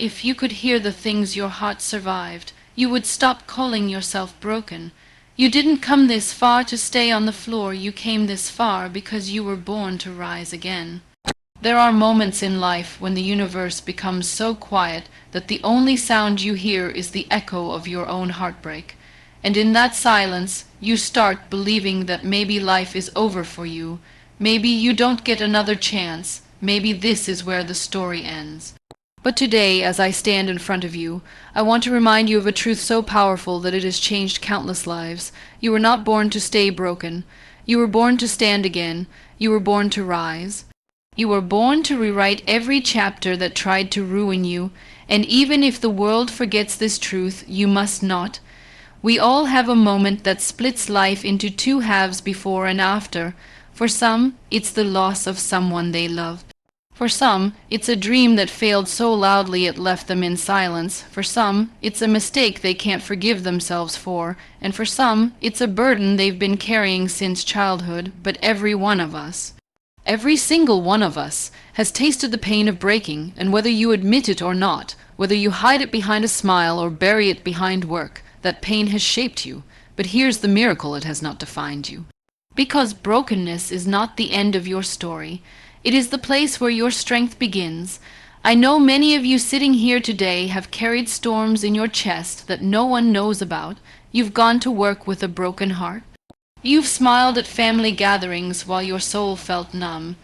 if you could hear the things your heart survived, you would stop calling yourself broken. You didn't come this far to stay on the floor, you came this far because you were born to rise again. There are moments in life when the universe becomes so quiet that the only sound you hear is the echo of your own heartbreak. And in that silence, you start believing that maybe life is over for you, maybe you don't get another chance, maybe this is where the story ends. But today, as I stand in front of you, I want to remind you of a truth so powerful that it has changed countless lives. You were not born to stay broken. You were born to stand again. You were born to rise. You were born to rewrite every chapter that tried to ruin you, and even if the world forgets this truth, you must not. We all have a moment that splits life into two halves, before and after. For some, it's the loss of someone they love. For some, it's a dream that failed so loudly it left them in silence. For some, it's a mistake they can't forgive themselves for. And for some, it's a burden they've been carrying since childhood. But every one of us, every single one of us, has tasted the pain of breaking, and whether you admit it or not, whether you hide it behind a smile or bury it behind work, that pain has shaped you. But here's the miracle: it has not defined you. Because brokenness is not the end of your story. It is the place where your strength begins. I know many of you sitting here today have carried storms in your chest that no one knows about. You've gone to work with a broken heart. You've smiled at family gatherings while your soul felt numb.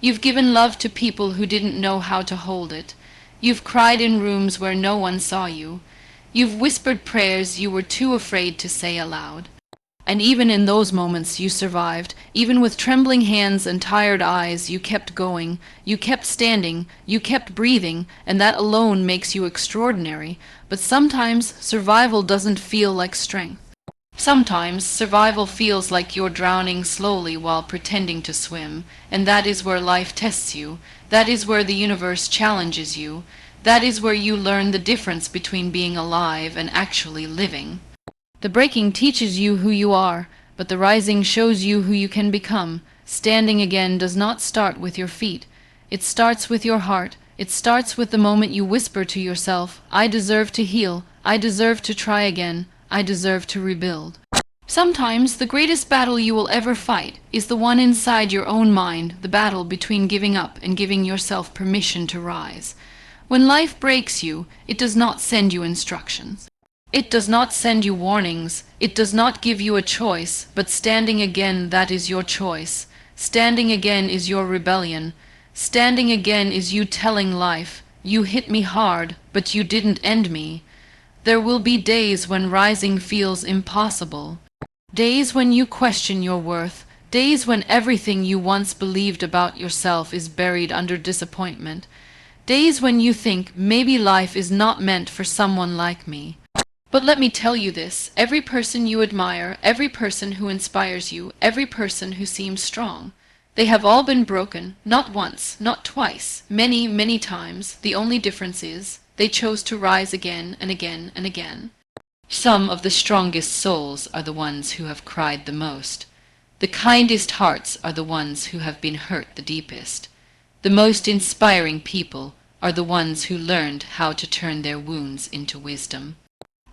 You've given love to people who didn't know how to hold it. You've cried in rooms where no one saw you. You've whispered prayers you were too afraid to say aloud. And even in those moments you survived. Even with trembling hands and tired eyes, you kept going, you kept standing, you kept breathing, and that alone makes you extraordinary. But sometimes survival doesn't feel like strength. Sometimes survival feels like you're drowning slowly while pretending to swim, and that is where life tests you. That is where the universe challenges you. That is where you learn the difference between being alive and actually living. The breaking teaches you who you are, but the rising shows you who you can become. Standing again does not start with your feet. It starts with your heart. It starts with the moment you whisper to yourself, I deserve to heal. I deserve to try again. I deserve to rebuild. Sometimes the greatest battle you will ever fight is the one inside your own mind, the battle between giving up and giving yourself permission to rise. When life breaks you, it does not send you instructions. It does not send you warnings. It does not give you a choice, but standing again, that is your choice. Standing again is your rebellion. Standing again is you telling life, you hit me hard, but you didn't end me. There will be days when rising feels impossible. Days when you question your worth. Days when everything you once believed about yourself is buried under disappointment. Days when you think, maybe life is not meant for someone like me. But let me tell you this, every person you admire, every person who inspires you, every person who seems strong, they have all been broken, not once, not twice, many, many times. The only difference is, they chose to rise again and again and again. Some of the strongest souls are the ones who have cried the most. The kindest hearts are the ones who have been hurt the deepest. The most inspiring people are the ones who learned how to turn their wounds into wisdom.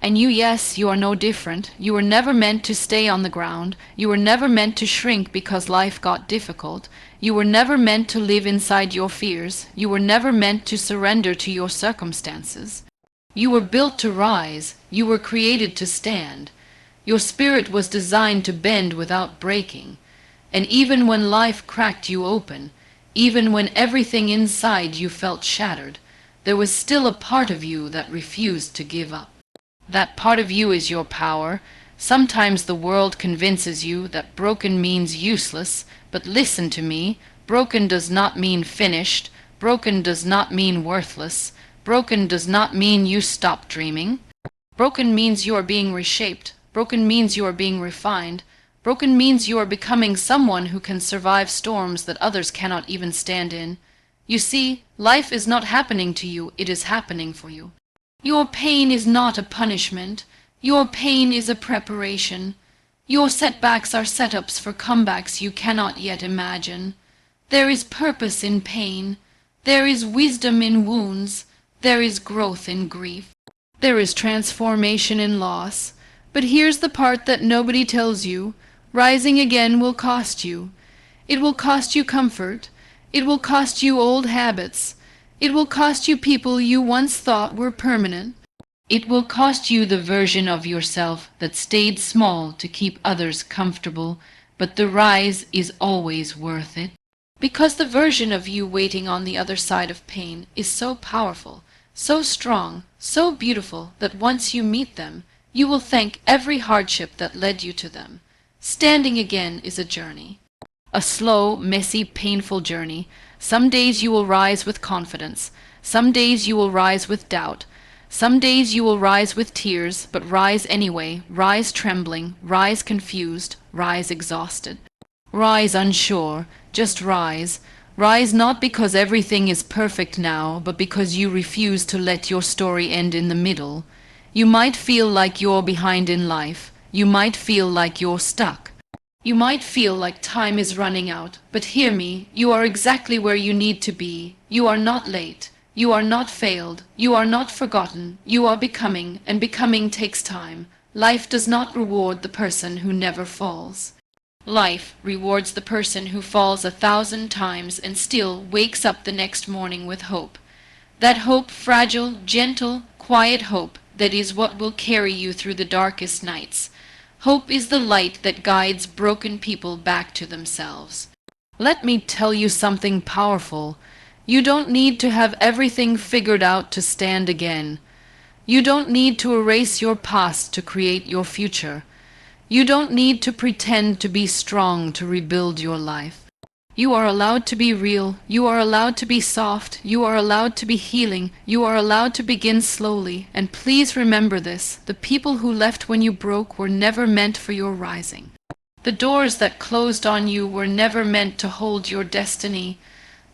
And you, yes, you are no different. You were never meant to stay on the ground. You were never meant to shrink because life got difficult. You were never meant to live inside your fears. You were never meant to surrender to your circumstances. You were built to rise. You were created to stand. Your spirit was designed to bend without breaking. And even when life cracked you open, even when everything inside you felt shattered, there was still a part of you that refused to give up. That part of you is your power. Sometimes the world convinces you that broken means useless, but listen to me. Broken does not mean finished. Broken does not mean worthless. Broken does not mean you stop dreaming. Broken means you are being reshaped. Broken means you are being refined. Broken means you are becoming someone who can survive storms that others cannot even stand in. You see, life is not happening to you, it is happening for you. Your pain is not a punishment. Your pain is a preparation. Your setbacks are setups for comebacks you cannot yet imagine. There is purpose in pain. There is wisdom in wounds. There is growth in grief. There is transformation in loss. But here's the part that nobody tells you. Rising again will cost you. It will cost you comfort. It will cost you old habits. It will cost you people you once thought were permanent. It will cost you the version of yourself that stayed small to keep others comfortable, but the rise is always worth it. Because the version of you waiting on the other side of pain is so powerful, so strong, so beautiful that once you meet them, you will thank every hardship that led you to them. Standing again is a journey. A slow, messy, painful journey. Some days you will rise with confidence. Some days you will rise with doubt. Some days you will rise with tears, but rise anyway, rise trembling, rise confused, rise exhausted. Rise unsure, just rise. Rise not because everything is perfect now, but because you refuse to let your story end in the middle. You might feel like you're behind in life. You might feel like you're stuck. You might feel like time is running out, but hear me, you are exactly where you need to be. You are not late. You are not failed. You are not forgotten. You are becoming, and becoming takes time. Life does not reward the person who never falls. Life rewards the person who falls 1,000 times and still wakes up the next morning with hope. That hope, fragile, gentle, quiet hope, that is what will carry you through the darkest nights. Hope is the light that guides broken people back to themselves. Let me tell you something powerful. You don't need to have everything figured out to stand again. You don't need to erase your past to create your future. You don't need to pretend to be strong to rebuild your life. You are allowed to be real. You are allowed to be soft. You are allowed to be healing. You are allowed to begin slowly. And please remember this, the people who left when you broke were never meant for your rising. The doors that closed on you were never meant to hold your destiny.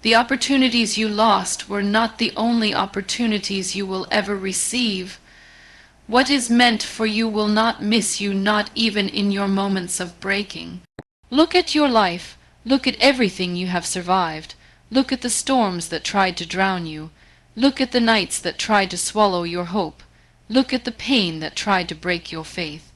The opportunities you lost were not the only opportunities you will ever receive. What is meant for you will not miss you, not even in your moments of breaking. Look at your life. Look at everything you have survived. Look at the storms that tried to drown you. Look at the nights that tried to swallow your hope. Look at the pain that tried to break your faith.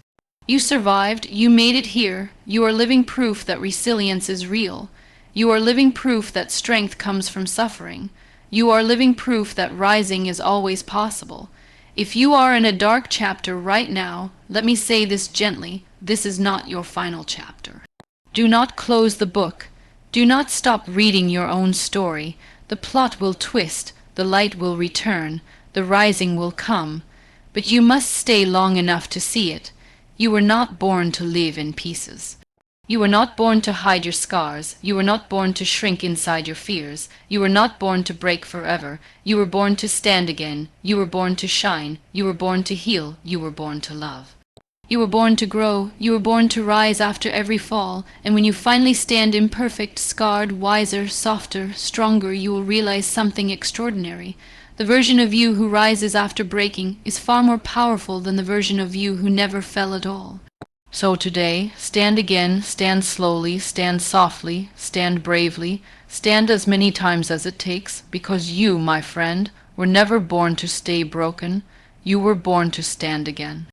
You survived. You made it here. You are living proof that resilience is real. You are living proof that strength comes from suffering. You are living proof that rising is always possible. If you are in a dark chapter right now, let me say this gently, this is not your final chapter. Do not close the book. Do not stop reading your own story. The plot will twist, the light will return, the rising will come. But you must stay long enough to see it. You were not born to live in pieces. You were not born to hide your scars. You were not born to shrink inside your fears. You were not born to break forever. You were born to stand again. You were born to shine. You were born to heal. You were born to love. You were born to grow. You were born to rise after every fall. And when you finally stand imperfect, scarred, wiser, softer, stronger, you will realize something extraordinary. The version of you who rises after breaking is far more powerful than the version of you who never fell at all. So today, stand again, stand slowly, stand softly, stand bravely, stand as many times as it takes, because you, my friend, were never born to stay broken. You were born to stand again.